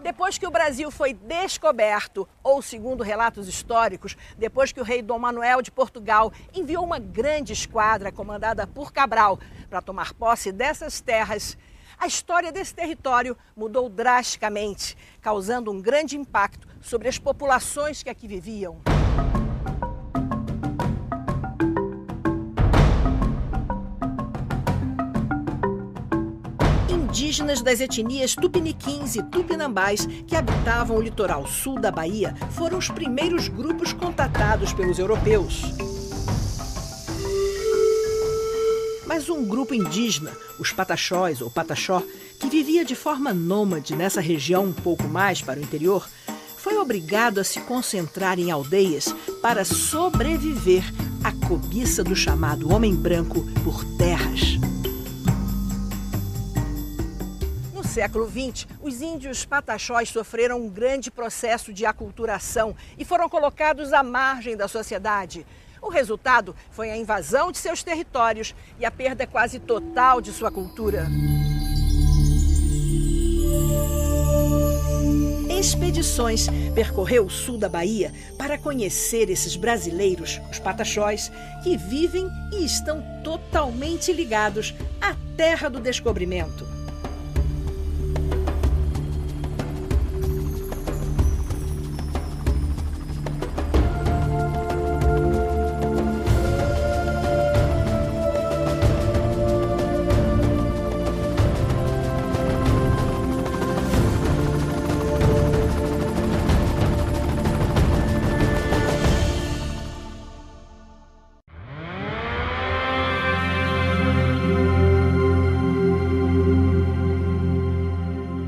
Depois que o Brasil foi descoberto, ou segundo relatos históricos, depois que o rei Dom Manuel de Portugal enviou uma grande esquadra comandada por Cabral para tomar posse dessas terras, a história desse território mudou drasticamente, causando um grande impacto sobre as populações que aqui viviam. Indígenas das etnias tupiniquins e tupinambás que habitavam o litoral sul da Bahia foram os primeiros grupos contatados pelos europeus. Mas um grupo indígena, os Pataxós ou Pataxó, que vivia de forma nômade nessa região um pouco mais para o interior, foi obrigado a se concentrar em aldeias para sobreviver à cobiça do chamado homem branco por terras. No século XX, os índios pataxós sofreram um grande processo de aculturação e foram colocados à margem da sociedade. O resultado foi a invasão de seus territórios e a perda quase total de sua cultura. Expedições percorreu o sul da Bahia para conhecer esses brasileiros, os pataxós, que vivem e estão totalmente ligados à terra do descobrimento.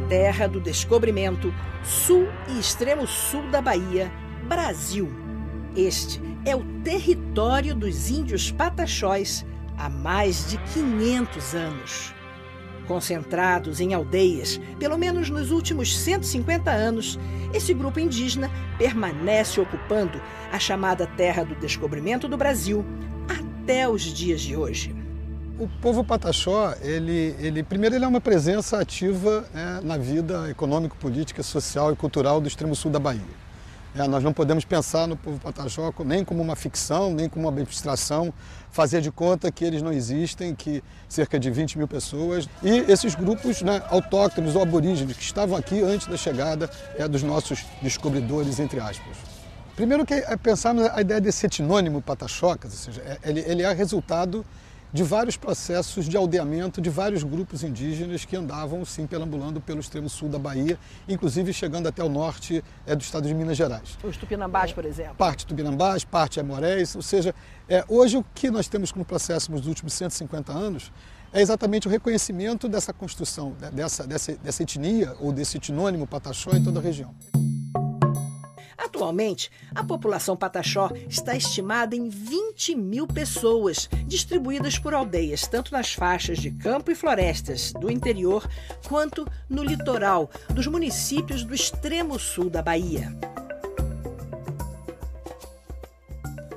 Terra do Descobrimento, sul e extremo sul da Bahia, Brasil. Este é o território dos índios pataxós há mais de 500 anos. Concentrados em aldeias, pelo menos nos últimos 150 anos, esse grupo indígena permanece ocupando a chamada Terra do Descobrimento do Brasil até os dias de hoje. O povo pataxó, primeiro ele é uma presença ativa na vida econômica, política, social e cultural do extremo sul da Bahia. Nós não podemos pensar no povo pataxó nem como uma ficção, nem como uma abstração, fazer de conta que eles não existem, que cerca de 20 mil pessoas. E esses grupos autóctones ou aborígenes que estavam aqui antes da chegada dos nossos descobridores, entre aspas. Primeiro que pensarmos a ideia desse etnônimo pataxócas, ou seja, ele é resultado de vários processos de aldeamento de vários grupos indígenas que andavam, sim, perambulando pelo extremo sul da Bahia, inclusive chegando até o norte do estado de Minas Gerais. Os tupinambás, por exemplo. Parte tupinambás, parte amorés, ou seja, hoje o que nós temos como processo nos últimos 150 anos é exatamente o reconhecimento dessa construção, dessa etnia ou desse etnônimo pataxó em toda a região. Atualmente, a população pataxó está estimada em 20 mil pessoas, distribuídas por aldeias, tanto nas faixas de campo e florestas do interior, quanto no litoral dos municípios do extremo sul da Bahia.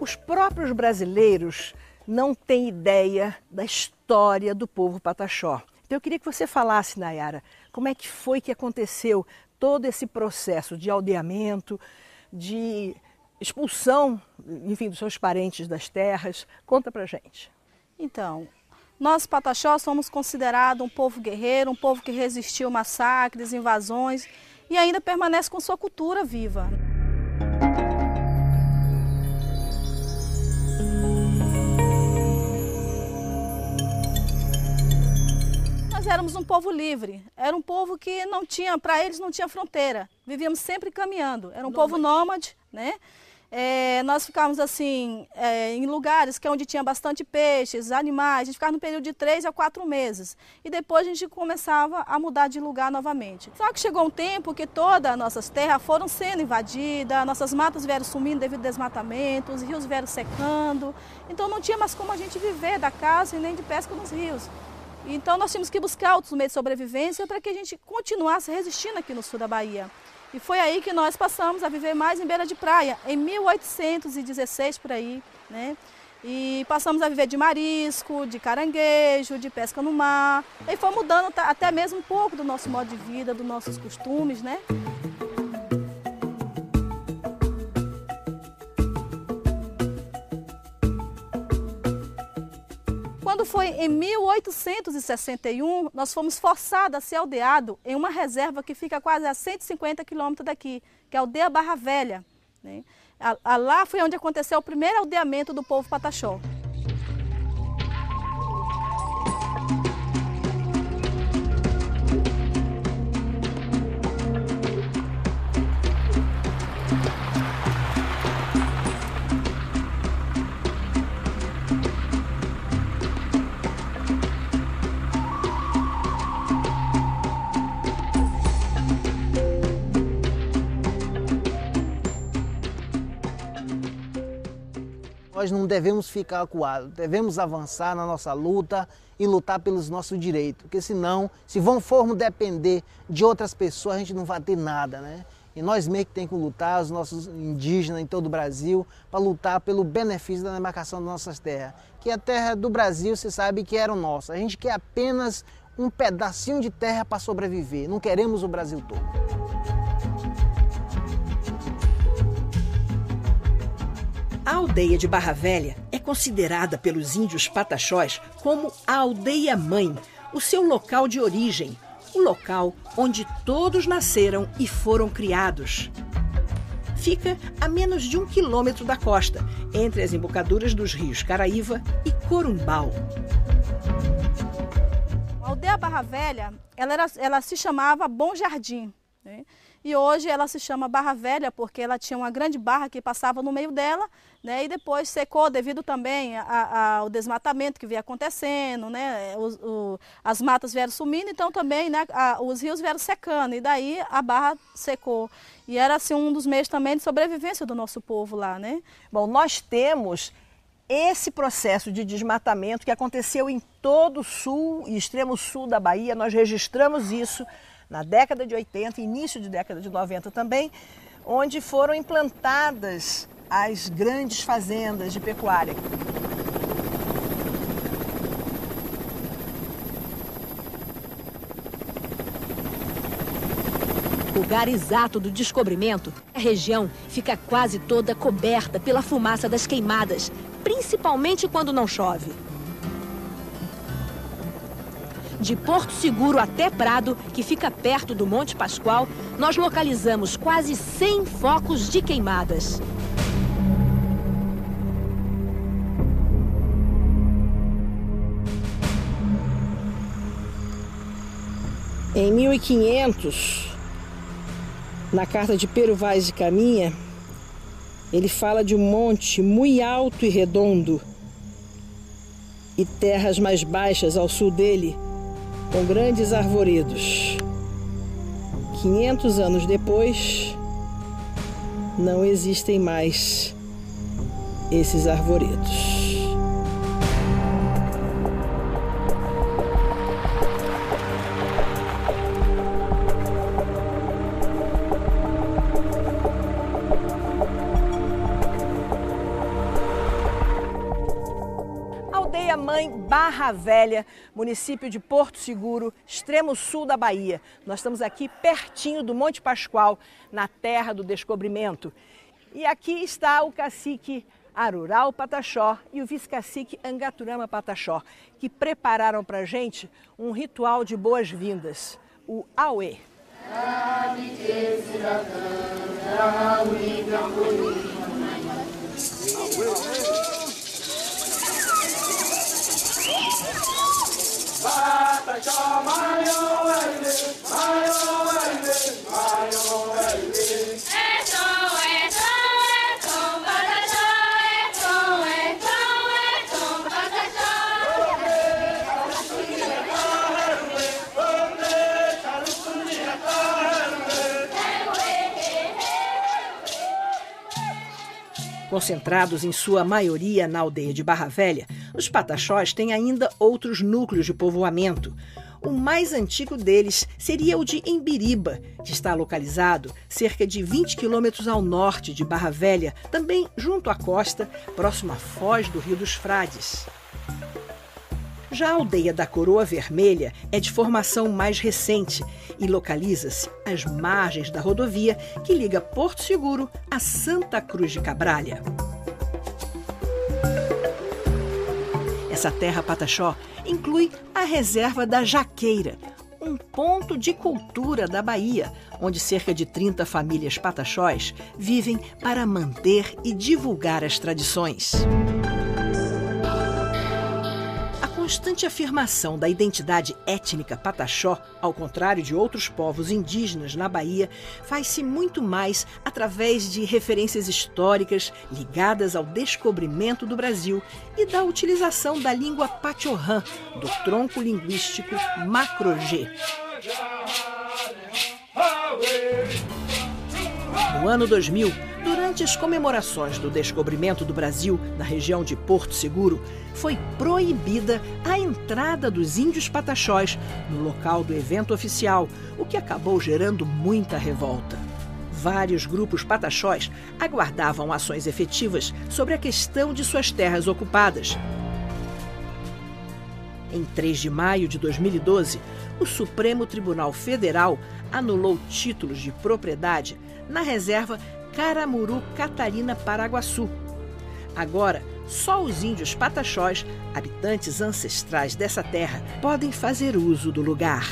Os próprios brasileiros não têm ideia da história do povo pataxó. Então eu queria que você falasse, Nayara, como é que foi que aconteceu todo esse processo de aldeamento, de expulsão, enfim, dos seus parentes das terras. Conta pra gente. Então, nós pataxós somos considerados um povo guerreiro, um povo que resistiu massacres, invasões e ainda permanece com sua cultura viva. Nós éramos um povo livre, era um povo que não tinha, para eles não tinha fronteira, vivíamos sempre caminhando, era um povo nômade, né? Nós ficávamos assim, em lugares onde tinha bastante peixes, animais, a gente ficava no período de 3 a 4 meses e depois a gente começava a mudar de lugar novamente. Só que chegou um tempo que todas as nossas terras foram sendo invadidas, nossas matas vieram sumindo devido ao desmatamento, os rios vieram secando, então não tinha mais como a gente viver da caça e nem de pesca nos rios. Então nós tínhamos que buscar outros meios de sobrevivência para que a gente continuasse resistindo aqui no sul da Bahia. E foi aí que nós passamos a viver mais em beira de praia, em 1816 por aí, né? E passamos a viver de marisco, de caranguejo, de pesca no mar. E foi mudando até mesmo um pouco do nosso modo de vida, dos nossos costumes, né? Quando foi em 1861, nós fomos forçados a ser aldeados em uma reserva que fica quase a 150 quilômetros daqui, que é a aldeia Barra Velha, né? Lá foi onde aconteceu o primeiro aldeamento do povo Pataxó. Nós não devemos ficar acuados, devemos avançar na nossa luta e lutar pelos nossos direitos, porque senão, se formos depender de outras pessoas, a gente não vai ter nada, né? E nós mesmos que temos que lutar, os nossos indígenas em todo o Brasil, para lutar pelo benefício da demarcação das nossas terras. Que a terra do Brasil, você sabe que era nossa. A gente quer apenas um pedacinho de terra para sobreviver, não queremos o Brasil todo. A aldeia de Barra Velha é considerada pelos índios pataxós como a aldeia-mãe, o seu local de origem, o local onde todos nasceram e foram criados. Fica a menos de 1 quilômetro da costa, entre as embocaduras dos rios Caraíva e Corumbau. A aldeia Barra Velha, ela se chamava Bom Jardim, né? E hoje ela se chama Barra Velha porque ela tinha uma grande barra que passava no meio dela, né? E depois secou devido também ao desmatamento que vinha acontecendo, né? As matas vieram sumindo, então também, né, os rios vieram secando e daí a barra secou. E era assim um dos meios também de sobrevivência do nosso povo lá, né? Bom, nós temos esse processo de desmatamento que aconteceu em todo o sul e extremo sul da Bahia. Nós registramos isso na década de 80, início de década de 90 também, onde foram implantadas as grandes fazendas de pecuária. O lugar exato do descobrimento, a região fica quase toda coberta pela fumaça das queimadas, principalmente quando não chove. De Porto Seguro até Prado, que fica perto do Monte Pascoal, nós localizamos quase 100 focos de queimadas. Em 1500, na carta de Pero Vaz de Caminha, ele fala de um monte muito alto e redondo e terras mais baixas ao sul dele, com grandes arvoredos. 500 anos depois, não existem mais esses arvoredos. Aldeia-mãe Barra Velha, município de Porto Seguro, extremo sul da Bahia. Nós estamos aqui pertinho do Monte Pascoal, na terra do descobrimento. E aqui está o cacique Arurau Pataxó e o vice-cacique Angaturama Pataxó, que prepararam para a gente um ritual de boas-vindas, o Auê. Concentrados em sua maioria na aldeia de Barra Velha, os pataxós têm ainda outros núcleos de povoamento. O mais antigo deles seria o de Embiriba, que está localizado cerca de 20 quilômetros ao norte de Barra Velha, também junto à costa, próximo à foz do Rio dos Frades. Já a aldeia da Coroa Vermelha é de formação mais recente e localiza-se às margens da rodovia que liga Porto Seguro a Santa Cruz de Cabralha. Essa terra pataxó inclui a reserva da Jaqueira, um ponto de cultura da Bahia, onde cerca de 30 famílias pataxós vivem para manter e divulgar as tradições. A constante afirmação da identidade étnica pataxó, ao contrário de outros povos indígenas na Bahia, faz-se muito mais através de referências históricas ligadas ao descobrimento do Brasil e da utilização da língua Pachorrã, do tronco linguístico Macro-G. No ano 2000, durante as comemorações do descobrimento do Brasil na região de Porto Seguro, foi proibida a entrada dos índios pataxós no local do evento oficial, o que acabou gerando muita revolta. Vários grupos pataxós aguardavam ações efetivas sobre a questão de suas terras ocupadas. Em 3 de maio de 2012, o Supremo Tribunal Federal anulou títulos de propriedade na reserva Caramuru Catarina Paraguaçu. Agora, só os índios pataxós, habitantes ancestrais dessa terra, podem fazer uso do lugar.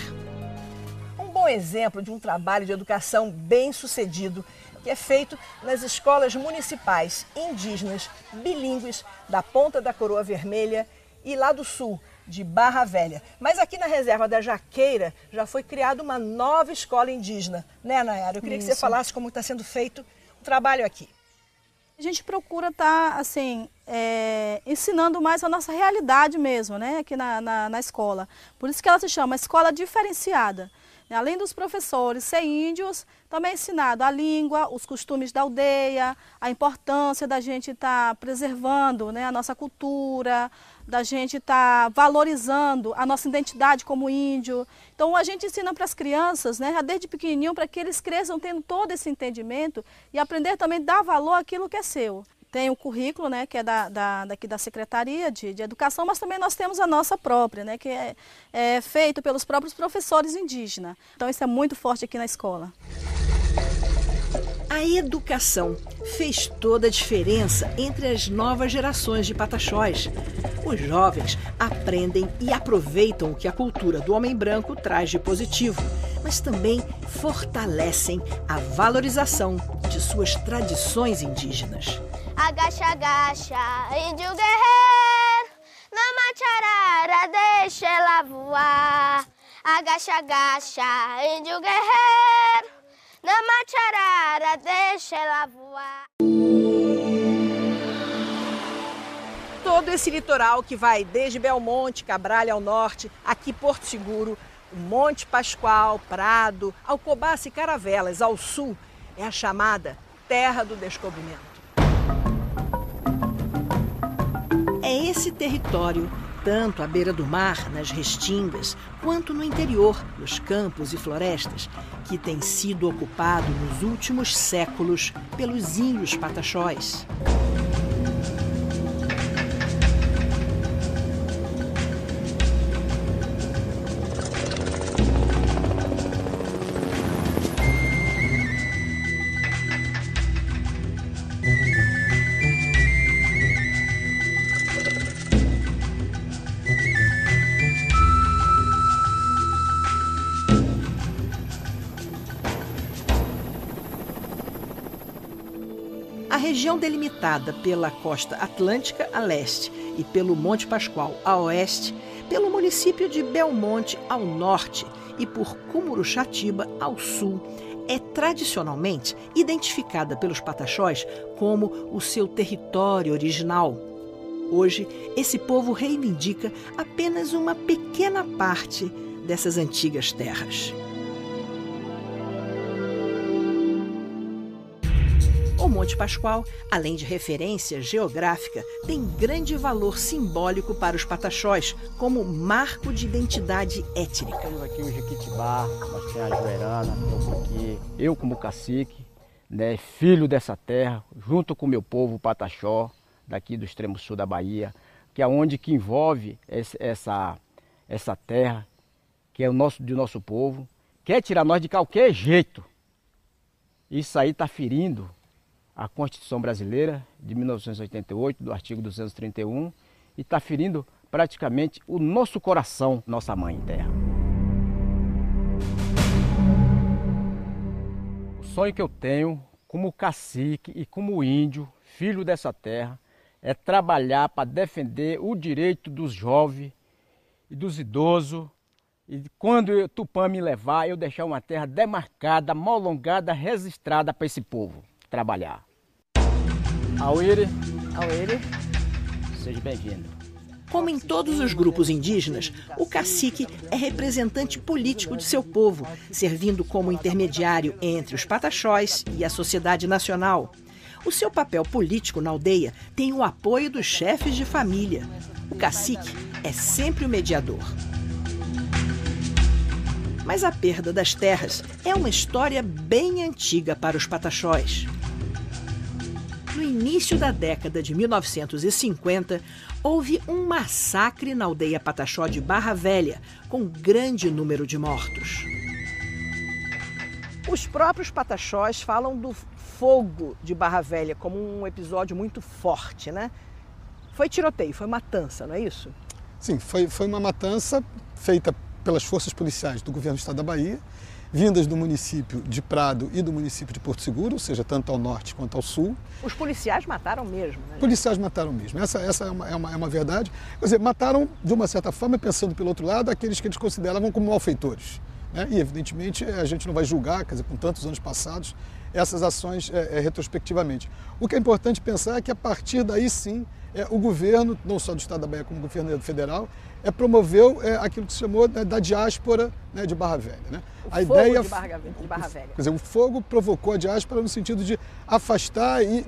Um bom exemplo de um trabalho de educação bem-sucedido que é feito nas escolas municipais indígenas bilíngues da Ponta da Coroa Vermelha e lá do sul, de Barra Velha. Mas aqui na reserva da Jaqueira já foi criada uma nova escola indígena, né, Nayara? Eu queria que você falasse como está sendo feito o trabalho aqui. A gente procura estar, assim, ensinando mais a nossa realidade mesmo, né, aqui na escola. Por isso que ela se chama Escola Diferenciada. Além dos professores ser índios, também é ensinado a língua, os costumes da aldeia, a importância da gente estar preservando, né, a nossa cultura, da gente estar valorizando a nossa identidade como índio. Então a gente ensina para as crianças, né, desde pequenininho, para que eles cresçam tendo todo esse entendimento e aprender também a dar valor àquilo que é seu. Tem o currículo, né, que é daqui da Secretaria de Educação, mas também nós temos a nossa própria, né, que é feito pelos próprios professores indígenas. Então isso é muito forte aqui na escola. A educação fez toda a diferença entre as novas gerações de pataxós. Os jovens aprendem e aproveitam o que a cultura do homem branco traz de positivo, mas também fortalecem a valorização de suas tradições indígenas. Agacha, agacha, índio guerreiro, na macharara deixa ela voar. Agacha, agacha, índio guerreiro, na macharara deixa ela voar. Todo esse litoral que vai desde Belmonte, Cabralha ao norte, aqui Porto Seguro, o Monte Pascoal, Prado, Alcobaça e Caravelas ao sul, é a chamada Terra do Descobrimento. É esse território, tanto à beira do mar, nas restingas, quanto no interior, nos campos e florestas, que tem sido ocupado nos últimos séculos pelos índios pataxós. A região delimitada pela costa atlântica a leste e pelo Monte Pascoal a oeste, pelo município de Belmonte ao norte e por Cumuruxatiba ao sul, é tradicionalmente identificada pelos pataxós como o seu território original. Hoje, esse povo reivindica apenas uma pequena parte dessas antigas terras. O Monte Pascoal, além de referência geográfica, tem grande valor simbólico para os pataxós, como marco de identidade étnica. Temos aqui o Jequitibá, nós temos a Joerana, estamos aqui. Eu como cacique, né, filho dessa terra, junto com o meu povo pataxó, daqui do extremo sul da Bahia, que é onde que envolve essa terra, que é do nosso povo, quer tirar nós de qualquer jeito. Isso aí está ferindo a Constituição Brasileira de 1988, do artigo 231, e está ferindo praticamente o nosso coração, nossa mãe terra. O sonho que eu tenho como cacique e como índio, filho dessa terra, é trabalhar para defender o direito dos jovens e dos idosos. E quando o Tupã me levar, eu deixar uma terra demarcada, molongada, registrada para esse povo trabalhar. Auíre, seja bem-vindo. Como em todos os grupos indígenas, o cacique é representante político de seu povo, servindo como intermediário entre os pataxós e a sociedade nacional. O seu papel político na aldeia tem o apoio dos chefes de família. O cacique é sempre o mediador. Mas a perda das terras é uma história bem antiga para os pataxós. No início da década de 1950, houve um massacre na aldeia pataxó de Barra Velha, com grande número de mortos. Os próprios pataxós falam do fogo de Barra Velha como um episódio muito forte, né? Foi tiroteio, foi matança, não é isso? Sim, foi uma matança feita pelas forças policiais do governo do estado da Bahia, vindas do município de Prado e do município de Porto Seguro, ou seja, tanto ao norte quanto ao sul. Os policiais mataram mesmo, né? Policiais mataram mesmo, essa é uma verdade. Quer dizer, mataram, de uma certa forma, pensando pelo outro lado, aqueles que eles consideravam como malfeitores, né? E, evidentemente, a gente não vai julgar, quer dizer, com tantos anos passados, essas ações retrospectivamente. O que é importante pensar é que, a partir daí, sim, o governo, não só do estado da Bahia, como o governo federal, promoveu aquilo que se chamou da diáspora, né, de Barra Velha. Né? A ideia de Barra Velha. Quer dizer, o fogo provocou a diáspora no sentido de afastar e,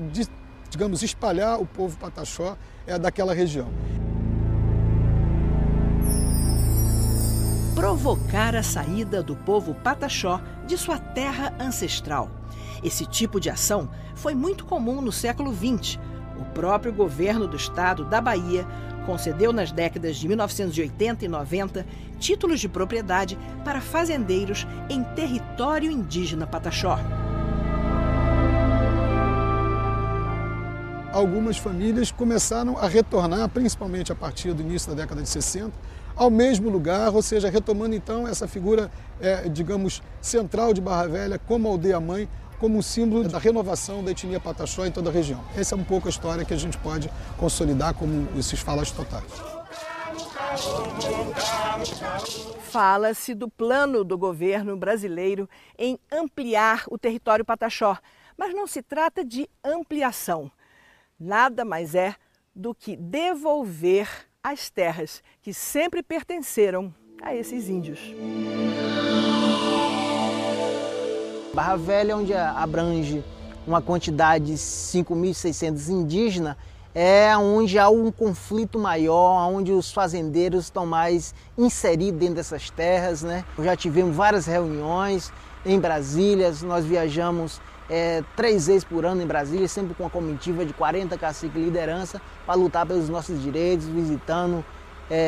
digamos, espalhar o povo pataxó daquela região. Provocar a saída do povo pataxó de sua terra ancestral. Esse tipo de ação foi muito comum no século XX. O próprio governo do estado da Bahia concedeu nas décadas de 1980 e 90 títulos de propriedade para fazendeiros em território indígena pataxó. Algumas famílias começaram a retornar, principalmente a partir do início da década de 60, ao mesmo lugar, ou seja, retomando então essa figura, digamos, central de Barra Velha como aldeia-mãe, como um símbolo da renovação da etnia pataxó em toda a região. Essa é um pouco a história que a gente pode consolidar como esses falas totais. Fala-se do plano do governo brasileiro em ampliar o território pataxó, mas não se trata de ampliação. Nada mais é do que devolver as terras que sempre pertenceram a esses índios. Barra Velha, onde abrange uma quantidade de 5.600 indígenas, é onde há um conflito maior, onde os fazendeiros estão mais inseridos dentro dessas terras, né? Já tivemos várias reuniões em Brasília, nós viajamos 3 vezes por ano em Brasília, sempre com uma comitiva de 40 caciques de liderança para lutar pelos nossos direitos, visitando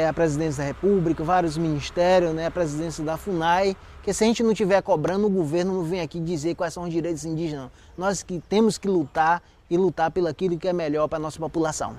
a presidência da República, vários ministérios, né, a presidência da FUNAI, que se a gente não estiver cobrando, o governo não vem aqui dizer quais são os direitos indígenas. Nós que temos que lutar e lutar pelo aquilo que é melhor para a nossa população.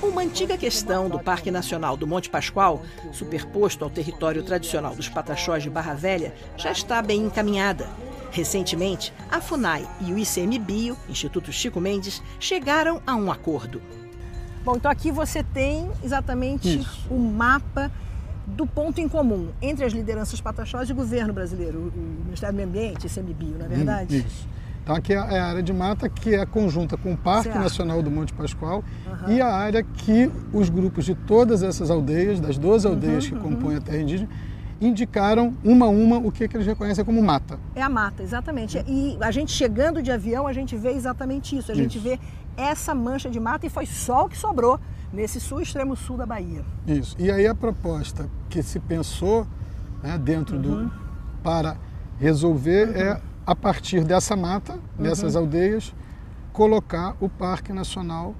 Uma antiga questão do Parque Nacional do Monte Pascoal, superposto ao território tradicional dos pataxós de Barra Velha, já está bem encaminhada. Recentemente, a FUNAI e o ICMBio, Instituto Chico Mendes, chegaram a um acordo. Bom, então aqui você tem exatamente o mapa do ponto em comum entre as lideranças pataxós e o governo brasileiro, o Ministério do Meio Ambiente, ICMBio, não é verdade? Isso. Então aqui é a área de mata que é conjunta com o Parque Nacional do Monte Pascoal e a área que os grupos de todas essas aldeias, das 12 aldeias que compõem a terra indígena, indicaram uma a uma o que eles reconhecem como mata. É a mata, exatamente. E a gente chegando de avião, a gente vê exatamente isso. A gente vê essa mancha de mata e foi só o que sobrou nesse extremo sul da Bahia. Isso. E aí a proposta que se pensou, né, dentro para resolver é, a partir dessa mata, dessas aldeias, colocar o Parque Nacional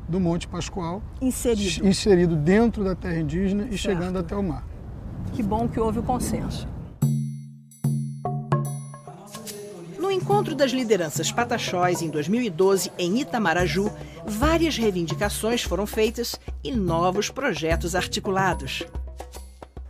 do Monte Pascoal inserido dentro da terra indígena e chegando até o mar. Que bom que houve o consenso. No encontro das lideranças pataxós em 2012, em Itamaraju, várias reivindicações foram feitas e novos projetos articulados.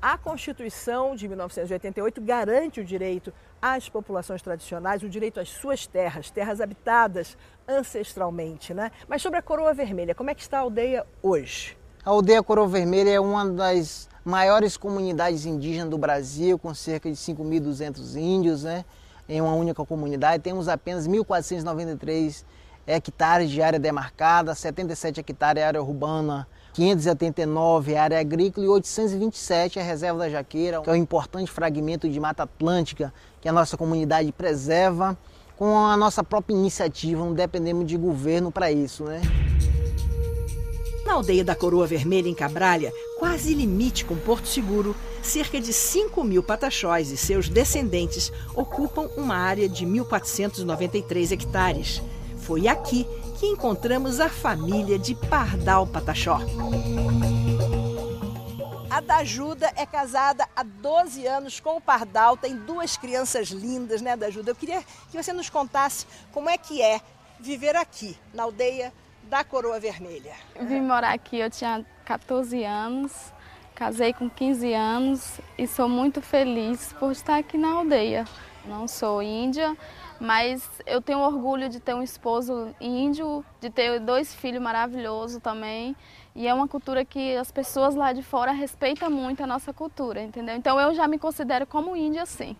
A Constituição de 1988 garante o direito às populações tradicionais, o direito às suas terras, terras habitadas ancestralmente, né? Mas sobre a Coroa Vermelha, como é que está a aldeia hoje? A aldeia Coroa Vermelha é uma das maiores comunidades indígenas do Brasil, com cerca de 5.200 índios, né? Em uma única comunidade. Temos apenas 1.493 hectares de área demarcada, 77 hectares de área urbana, 589 área agrícola e 827 a reserva da Jaqueira, que é um importante fragmento de Mata Atlântica que a nossa comunidade preserva com a nossa própria iniciativa, não dependemos de governo para isso, né? Na aldeia da Coroa Vermelha, em Cabralha, quase limite com Porto Seguro, cerca de 5.000 pataxós e seus descendentes ocupam uma área de 1.493 hectares. Foi aqui que encontramos a família de Pardal Pataxó. A Dajuda é casada há 12 anos com o Pardal, tem 2 crianças lindas, né, Dajuda? Eu queria que você nos contasse como é que é viver aqui, na aldeia da Coroa Vermelha. Vim morar aqui, eu tinha 14 anos, casei com 15 anos e sou muito feliz por estar aqui na aldeia. Não sou índia, mas eu tenho orgulho de ter um esposo índio, de ter 2 filhos maravilhosos também. E é uma cultura que as pessoas lá de fora respeitam muito a nossa cultura, entendeu? Então eu já me considero como índia, sim.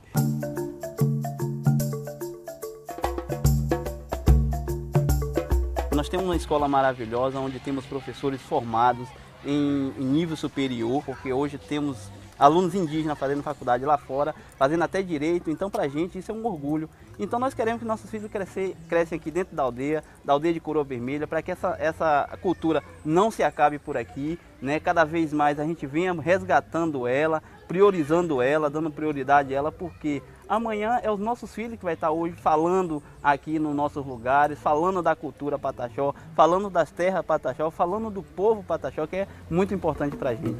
Nós temos uma escola maravilhosa, onde temos professores formados em nível superior, porque hoje temos alunos indígenas fazendo faculdade lá fora, fazendo até direito, então pra gente isso é um orgulho. Então nós queremos que nossos filhos cresçam aqui dentro da aldeia de Coroa Vermelha, para que essa cultura não se acabe por aqui, né? Cada vez mais a gente venha resgatando ela, priorizando ela, dando prioridade a ela, porque amanhã é os nossos filhos que vai estar hoje falando aqui nos nossos lugares, falando da cultura pataxó, falando das terras pataxó, falando do povo pataxó, que é muito importante para a gente.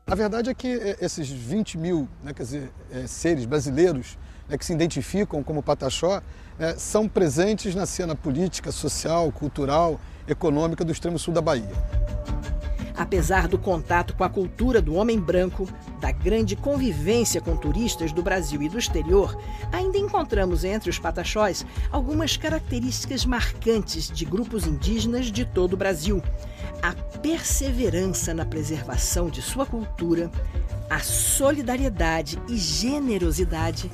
A verdade é que esses 20.000, né, quer dizer, seres brasileiros, né, que se identificam como pataxó, são presentes na cena política, social, cultural, econômica do extremo sul da Bahia. Apesar do contato com a cultura do homem branco, da grande convivência com turistas do Brasil e do exterior, ainda encontramos entre os pataxós algumas características marcantes de grupos indígenas de todo o Brasil. A perseverança na preservação de sua cultura, a solidariedade e generosidade,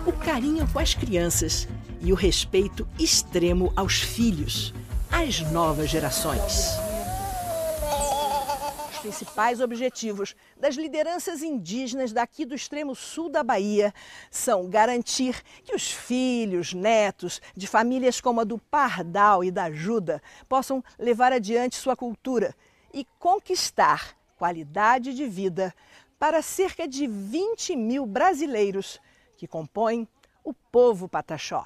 o carinho com as crianças e o respeito extremo aos filhos, às novas gerações. Os principais objetivos das lideranças indígenas daqui do extremo sul da Bahia são garantir que os filhos, netos de famílias como a do Pardal e da Dajuda possam levar adiante sua cultura e conquistar qualidade de vida para cerca de 20.000 brasileiros que compõem o povo pataxó.